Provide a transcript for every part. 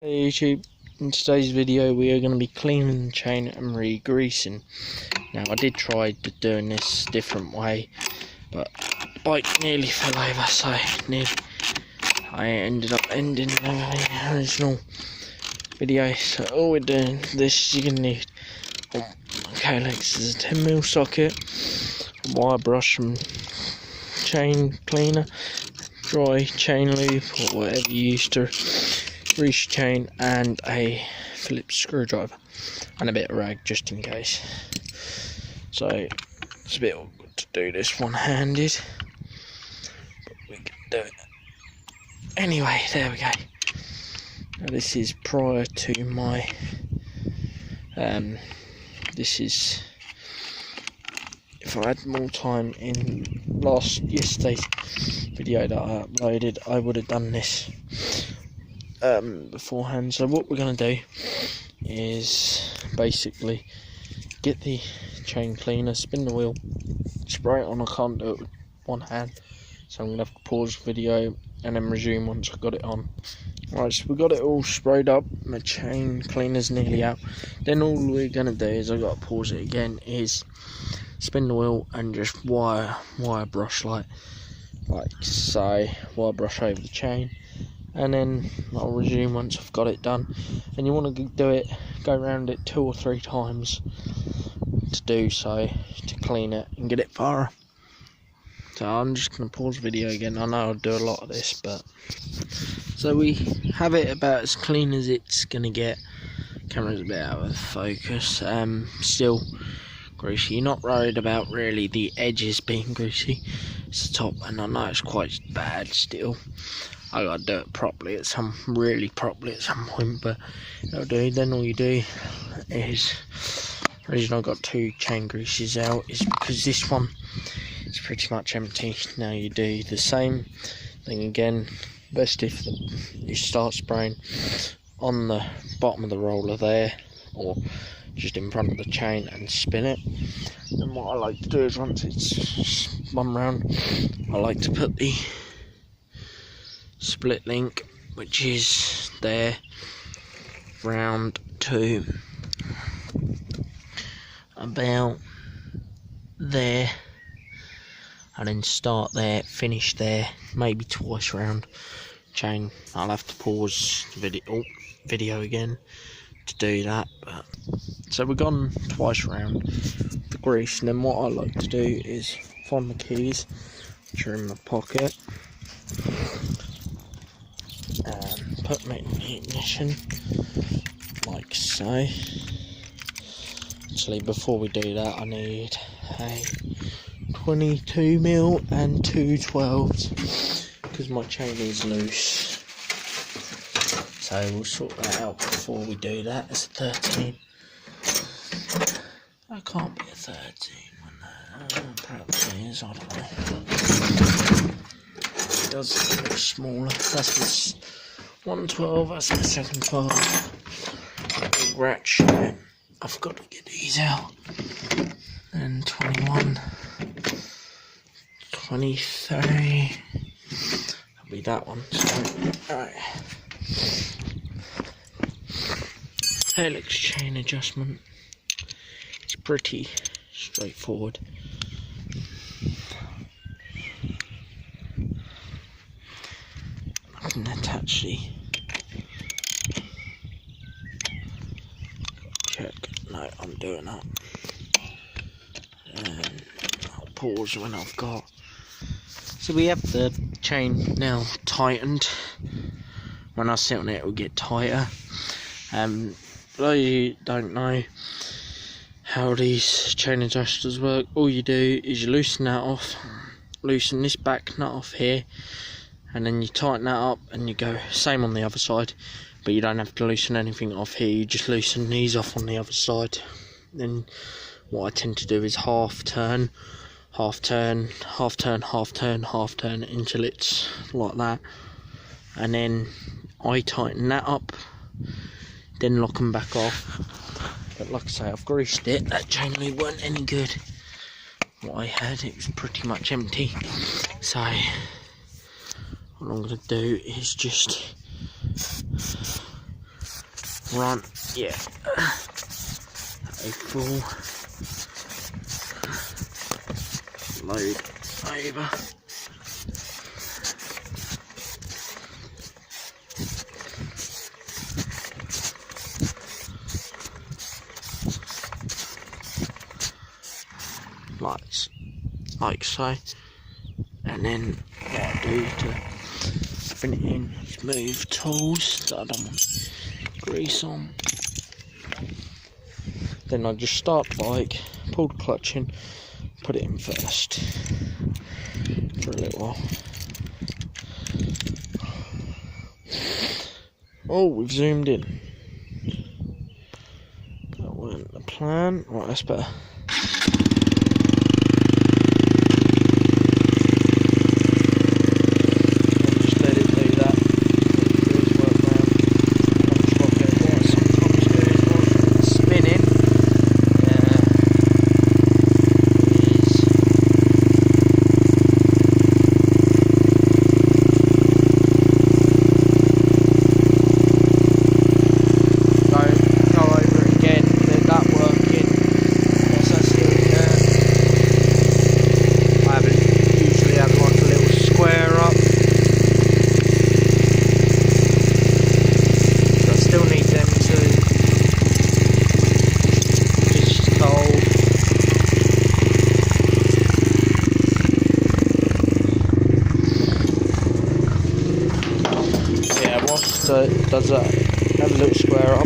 Hey YouTube, in today's video we are going to be cleaning the chain and re-greasing. Now I did try doing this a different way, but bike nearly fell over, so I ended up ending the original video. So all we're doing, this you're going to need Kalex is a 10mm socket, a wire brush and chain cleaner, dry chain lube or whatever you use to grease chain, and a Phillips screwdriver and a bit of rag just in case. So it's a bit awkward to do this one-handed, but we can do it anyway. There we go. Now this is prior to my this is if I had more time in yesterday's video that I uploaded, I would have done this beforehand. So what we're going to do is basically get the chain cleaner, spin the wheel, spray it on. I can't do it with one hand, so I'm going to have to pause the video and then resume once I've got it on. Right, so we got it all sprayed up, my chain cleaner's nearly out. Then all we're going to do is, I've got to pause it again, is spin the wheel and just wire brush like so, wire brush over the chain, and then I'll resume once I've got it done. And you want to do it, go around it 2 or 3 times to do so, to clean it and get it thorough. So I'm just going to pause the video again. I know I'll do a lot of this, but so we have it about as clean as it's going to get. Camera's a bit out of focus. Still greasy. You're not worried about really the edges being greasy. It's the top, and I know it's quite bad still. I gotta do it properly really properly at some point, but that'll do. Then all you do is, the reason I got 2 chain greases out is because this one is pretty much empty. Now you do the same thing again. Best if you start spraying on the bottom of the roller there, or just in front of the chain, and spin it. And what I like to do is, once it's spun round, I like to put the split link, which is there, round to about there, and then start there, finish there, maybe twice round chain. I'll have to pause the video again to do that, but so we've gone twice round the grease. And then what I like to do is find my keys, which are in my pocket, and put them in the ignition like so. Actually, before we do that, I need a 22mm and 2 12s because my chain is loose. So we'll sort that out before we do that. It's a 13. That can't be a 13 when perhaps it is, I don't know. It does look smaller. That's the 112, that's the second 12. Big ratchet. I've got to get these out. And 21, 23. That'll be that one. So, alright. Kalex chain adjustment. It's pretty straightforward. I can attach the check. No, I'm doing that. And I'll pause when I've got. So we have the chain now tightened. When I sit on it, it will get tighter. For those you don't know how these chain adjusters work, all you do is you loosen that off, loosen this back nut off here, and then you tighten that up, and you go same on the other side, but you don't have to loosen anything off here. You just loosen these off on the other side. Then what I tend to do is half turn, half turn, half turn, half turn, half turn until it's like that, and then I tighten that up, then lock them back off. But like I say, I've greased it. That chain lube weren't any good. What I had, it was pretty much empty. So what I'm going to do is just run, yeah, a full load over. Like so, and then what I do to bring it in is move tools that I don't want grease on. Then I just start the bike, pull the clutch in, put it in first for a little while. Oh, we've zoomed in. That wasn't the plan. Right, that's better. So it does that, have a little square up.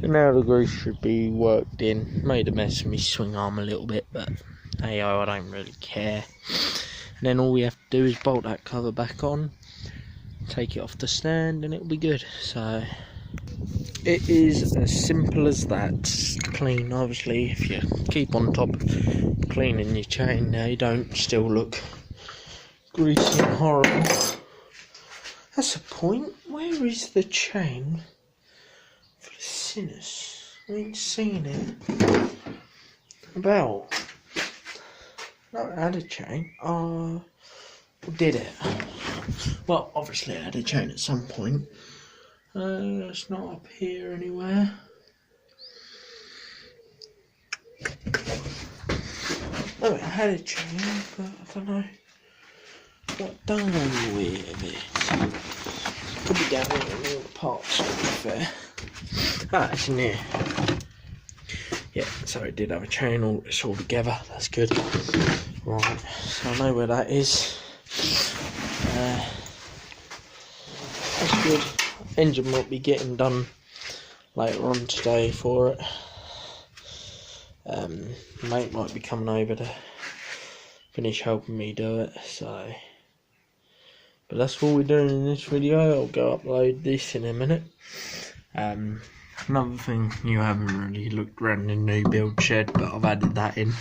Now the grease should be worked in. Made a mess of my swing arm a little bit, but hey, I don't really care. And then all we have to do is bolt that cover back on, take it off the stand, and it'll be good. So it is as simple as that. To clean, obviously, if you keep on top of cleaning your chain, they don't still look greasy and horrible. That's a point. Where is the chain? For the sinners, I ain't seen it. About. No, I had a chain. Did it? Well, obviously I had a chain at some point. It's not up here anywhere. No, I had a chain, but I don't know what done with it. Could be down here in all the parts, to be fair. Ah, it's in here. Yeah, so it did have a chain, it's all together, that's good. Right, so I know where that is. That's good. Engine might be getting done later on today for it. Mate might be coming over to finish helping me do it, so. But that's all we're doing in this video. I'll go upload this in a minute. Another thing, you haven't really looked around the new build shed, but I've added that in.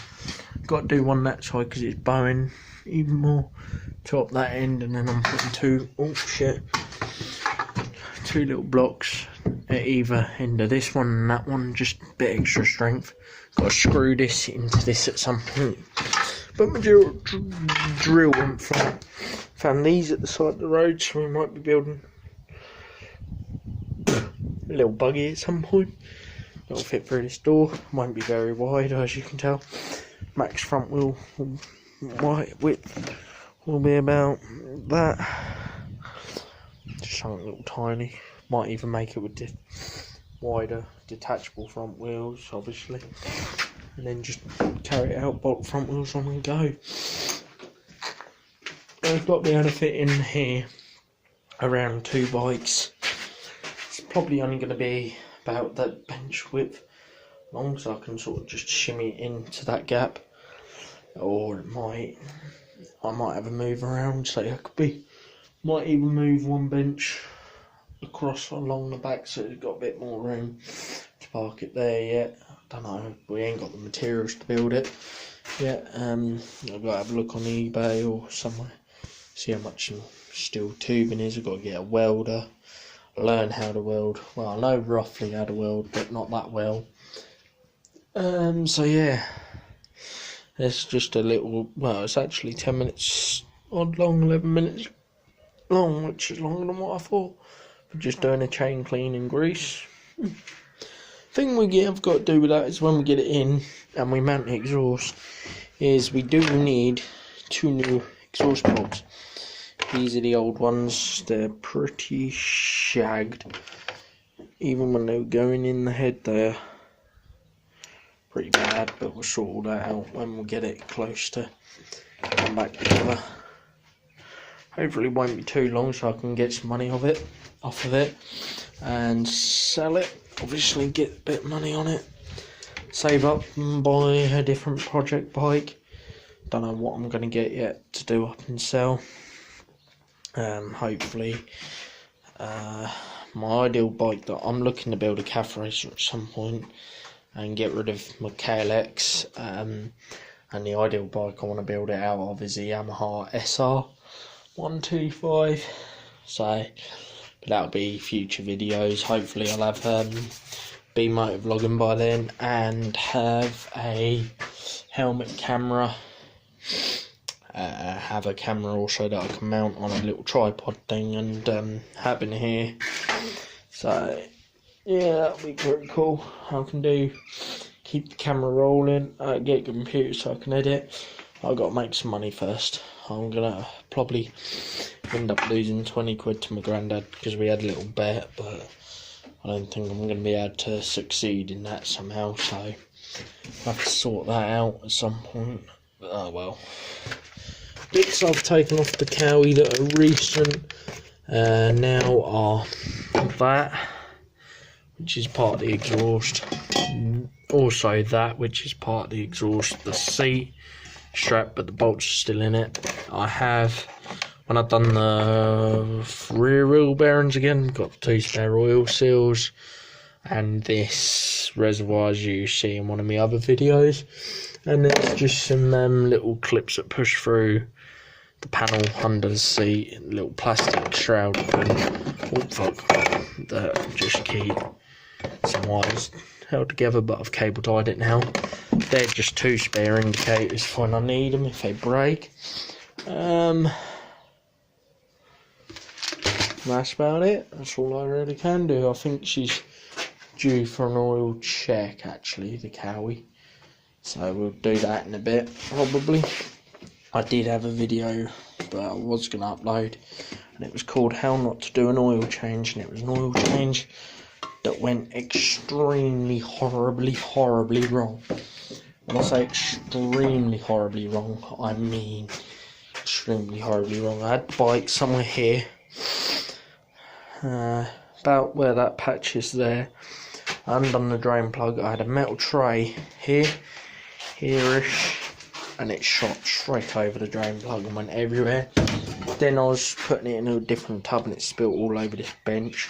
Got to do one that side because it's bowing even more. Top that end, and then I'm putting two little blocks at either end of this one and that one, just a bit extra strength. Got to screw this into this at some point. But my drill went from. Found these at the side of the road, so we might be building a little buggy at some point. It'll fit through this door. Won't be very wide, as you can tell. Max front wheel width will be about that. Just something little tiny. Might even make it with wider detachable front wheels, obviously. And then just carry it out, bolt front wheels on and go. I've got to be able to fit in here around 2 bikes. It's probably only going to be about that bench width long, so I can sort of just shimmy it into that gap. Or I might have a move around, so it could be Might even move one bench across along the back so it's got a bit more room to park it there yet. I don't know, we ain't got the materials to build it yet. I've got to have a look on eBay or somewhere, see how much steel tubing is. I've got to get a welder, learn how to weld. Well, I know roughly how to weld, but not that well. So yeah, it's just a little, well, it's actually 10 minutes odd long, 11 minutes long, which is longer than what I thought, for just doing a chain clean and grease. Thing have got to do with that is when we get it in and we mount the exhaust, is we do need 2 new exhaust bolts. These are the old ones, they're pretty shagged. Even when they were going in the head, they're pretty bad, but we'll sort all that out when we get it close to come back together. Hopefully it won't be too long so I can get some money off of it and sell it. Obviously get a bit of money on it, save up and buy a different project bike. Don't know what I'm going to get yet to do up and sell. Hopefully my ideal bike that I'm looking to build a calf racer at some point and get rid of my KLX, and the ideal bike I want to build it out of is a Yamaha SR 125. So but that'll be future videos. Hopefully I'll have be motovlogging by then and have a helmet camera, have a camera also that I can mount on a little tripod thing, and have in here. So yeah, that'll be pretty cool. I can keep the camera rolling, get a computer so I can edit. I've got to make some money first. I'm gonna probably end up losing 20 quid to my granddad because we had a little bet, but I don't think I'm gonna be able to succeed in that somehow, so I have to sort that out at some point. But, oh well. Bits I've taken off the Cowie that are recent now are that, which is part of the exhaust. Also that, which is part of the exhaust, the seat strap, but the bolts are still in it. I have, when I've done the rear wheel bearings again, got 2 spare oil seals and this reservoir as you see in one of my other videos, and there's just some little clips that push through the panel under the seat, little plastic shroud that just keep some wires held together, but I've cable tied it now. They're just 2 spare indicators for when I need them if they break. That's about it. That's all I really can do. I think she's due for an oil check actually, the Cowie, so we'll do that in a bit probably. I did have a video that I was going to upload, and it was called How Not to Do an Oil Change, and it was an oil change that went extremely horribly wrong. When I say extremely horribly wrong, I mean extremely horribly wrong. I had the bike somewhere here, about where that patch is there. I undone the drain plug. I had a metal tray here-ish, and it shot straight over the drain plug and went everywhere. Then I was putting it in a different tub and it spilled all over this bench.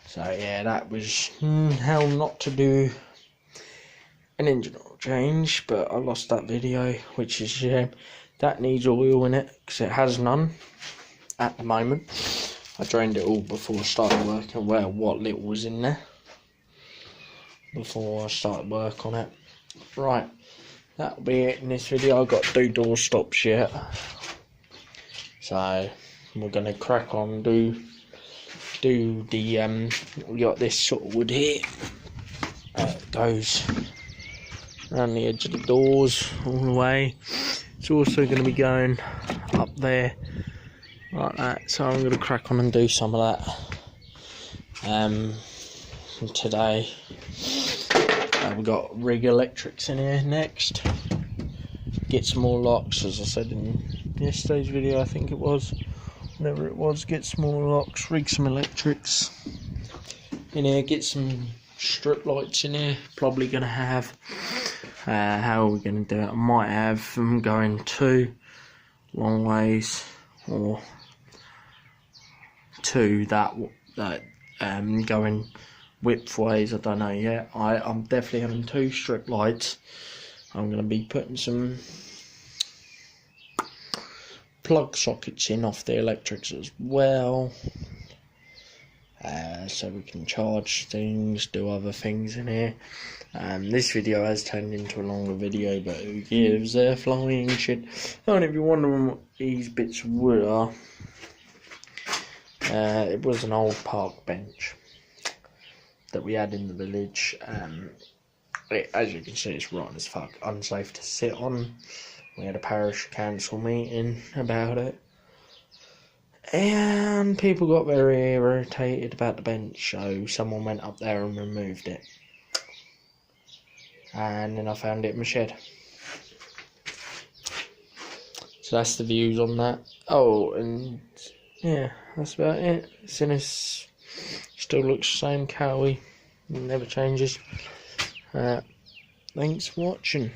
So yeah, that was how not to do an engine oil change, but I lost that video, which is a shame. That needs oil in it because it has none at the moment. I drained it all before I started working, well, what little was in there before I started work on it. Right, that'll be it in this video. I've got to do door stops yet, so we're gonna crack on, do the we got this sort of wood here, goes around the edge of the doors all the way. It's also going to be going up there like that, so I'm going to crack on and do some of that today. We've got Rig Electrics in here next. Get some more locks, as I said in yesterday's video, I think it was, whenever it was. Get some more locks, rig some electrics in here, get some strip lights in here. Probably going to have, how are we going to do it? I might have them going 2 long ways, or two that going widthways. I don't know yet. I'm definitely having 2 strip lights. I'm going to be putting some plug sockets in off the electrics as well, so we can charge things, do other things in here. This video has turned into a longer video, but who gives? They're flying shit. And if you're wondering what these bits of wood are, it was an old park bench that we had in the village. As you can see, it's rotten as fuck, unsafe to sit on. We had a parish council meeting about it, and people got very irritated about the bench, so someone went up there and removed it. And then I found it in my shed. So that's the views on that. Oh, and yeah, that's about it. Sinus still looks the same, Cowie, never changes. Thanks for watching.